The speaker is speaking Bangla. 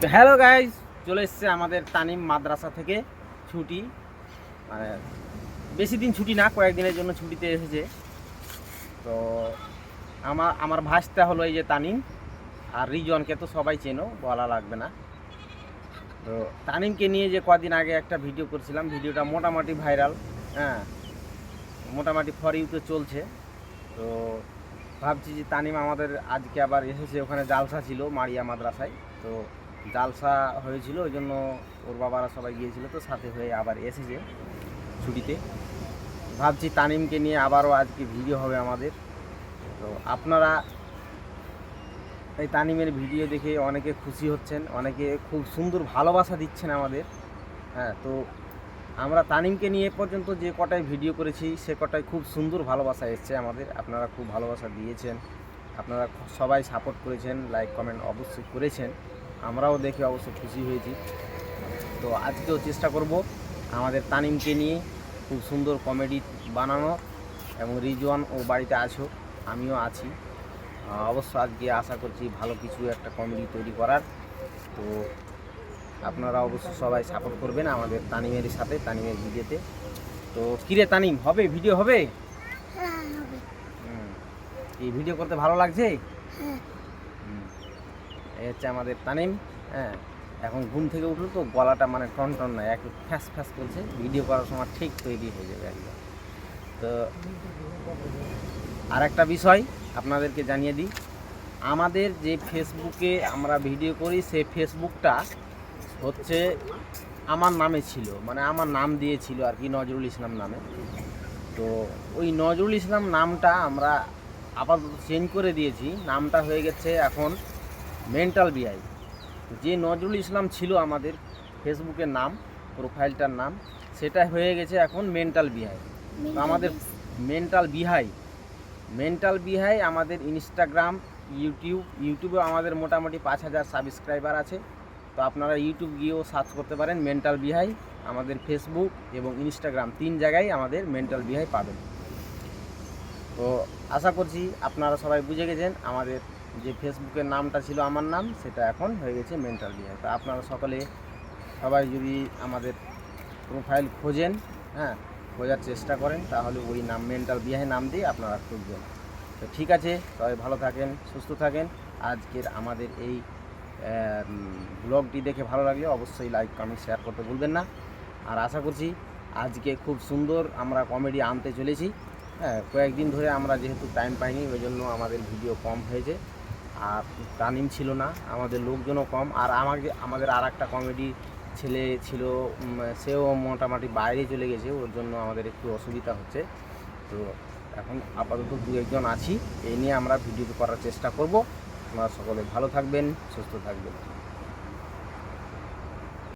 তো হ্যালো গাইজ, চলে এসছে আমাদের তানিম মাদ্রাসা থেকে ছুটি, মানে বেশি দিন ছুটি না, কয়েকদিনের জন্য ছুটিতে এসেছে। তো আমার ভাসটা হলো এই যে তানিম, আর রিজওয়ানকে তো সবাই চেনো, বলা লাগবে না। তো তানিমকে নিয়ে যে কদিন আগে একটা ভিডিও করছিলাম, ভিডিওটা মোটামুটি ভাইরাল, হ্যাঁ, মোটামুটি ফর ইউতে চলছে। তো ভাবছি যে তানিম আমাদের আজকে আবার এসেছে, ওখানে জালসা ছিল মারিয়া মাদ্রাসায়। তো জালসা হয়েছিল, ওই জন্য ওর বাবারা সবাই গিয়েছিল, তো সাথে হয়ে আবার এসেছে ছুটিতে। ভাবছি তানিমকে নিয়ে আবারও আজকে ভিডিও হবে আমাদের। তো আপনারা এই তানিমের ভিডিও দেখে অনেকে খুশি হচ্ছেন, অনেকে খুব সুন্দর ভালোবাসা দিচ্ছেন আমাদের। হ্যাঁ, তো আমরা তানিমকে নিয়ে পর্যন্ত যে কটায় ভিডিও করেছি সে কটায় খুব সুন্দর ভালোবাসা এসছে আমাদের। আপনারা খুব ভালোবাসা দিয়েছেন, আপনারা সবাই সাপোর্ট করেছেন, লাইক কমেন্ট অবশ্যই করেছেন, আমরাও দেখে অবশ্যই খুশি হয়েছি। তো আজকেও চেষ্টা করব আমাদের তানিমকে নিয়ে খুব সুন্দর কমেডি বানানো, এবং রিজওয়ান ও বাড়িতে আছো, আমিও আছি, অবশ্য আজকে আশা করছি ভালো কিছু একটা কমেডি তৈরি করার। তো আপনারা অবশ্যই সবাই সাপোর্ট করবেন আমাদের তানিমের সাথে, তানিমের ভিডিওতে। তো কিরে তানিম, হবে ভিডিও হবে? এই ভিডিও করতে ভালো লাগছে? এই হচ্ছে আমাদের তানিম। হ্যাঁ, এখন ঘুম থেকে উঠলো তো গলাটা মানে টন নয়, একটু ফ্যাস ফ্যাস করছে, ভিডিও করার সময় ঠিক তৈরি হয়ে যাবে একদম। তো আর একটা বিষয় আপনাদেরকে জানিয়ে দিই, আমাদের যে ফেসবুকে আমরা ভিডিও করি সেই ফেসবুকটা হচ্ছে আমার নামে ছিল, মানে আমার নাম দিয়েছিল আর কি, নজরুল ইসলাম নামে। তো ওই নজরুল ইসলাম নামটা আমরা আপাতত চেঞ্জ করে দিয়েছি, নামটা হয়ে গেছে এখন মেন্টাল বিআই। যে নজরুল ইসলাম ছিল আমাদের ফেসবুকের নাম, প্রোফাইলটার নাম, সেটা হয়ে গেছে এখন মেন্টাল বিহাই। তো আমাদের মেন্টাল বিহাই আমাদের ইনস্টাগ্রাম, ইউটিউবে আমাদের মোটামুটি 5,000 সাবস্ক্রাইবার আছে। তো আপনারা ইউটিউব গিয়েও সার্চ করতে পারেন মেন্টাল বিহাই, আমাদের ফেসবুক এবং ইনস্টাগ্রাম 3 জায়গায় আমাদের মেন্টাল বিহাই পাবেন। তো আশা করছি আপনারা সবাই বুঝে গেছেন, আমাদের যে ফেসবুকের নামটা ছিল আমার নাম, সেটা এখন হয়ে গেছে মেন্টাল বিহাই। তো আপনারা সবাই যদি আমাদের প্রোফাইল খোঁজেন, হ্যাঁ, খোঁজার চেষ্টা করেন, তাহলে ওই নাম মেন্টাল বিহাই নাম দিয়ে আপনারা খুঁজবেন। তো ঠিক আছে, সবাই ভালো থাকেন, সুস্থ থাকেন। আজকের আমাদের এই ব্লগটি দেখে ভালো লাগলে অবশ্যই লাইক কমেন্ট শেয়ার করতে ভুলবেন না। আর আশা করছি আজকে খুব সুন্দর আমরা কমেডি আনতে চলেছি। হ্যাঁ, কয়েকদিন ধরে আমরা যেহেতু টাইম পাইনি, ওই জন্য আমাদের ভিডিও কম হয়েছে, আর তানিম ছিল না, আমাদের লোকজনও কম। আর আমাদের আর একটা কমেডি ছেলে ছিল, সেও মোটামুটি বাইরে চলে গেছে, ওর জন্য আমাদের একটু অসুবিধা হচ্ছে। তো এখন আপাতত 2-1 জন আছি, এই নিয়ে আমরা ভিডিও করার চেষ্টা করব। আপনারা সকলে ভালো থাকবেন, সুস্থ থাকবেন।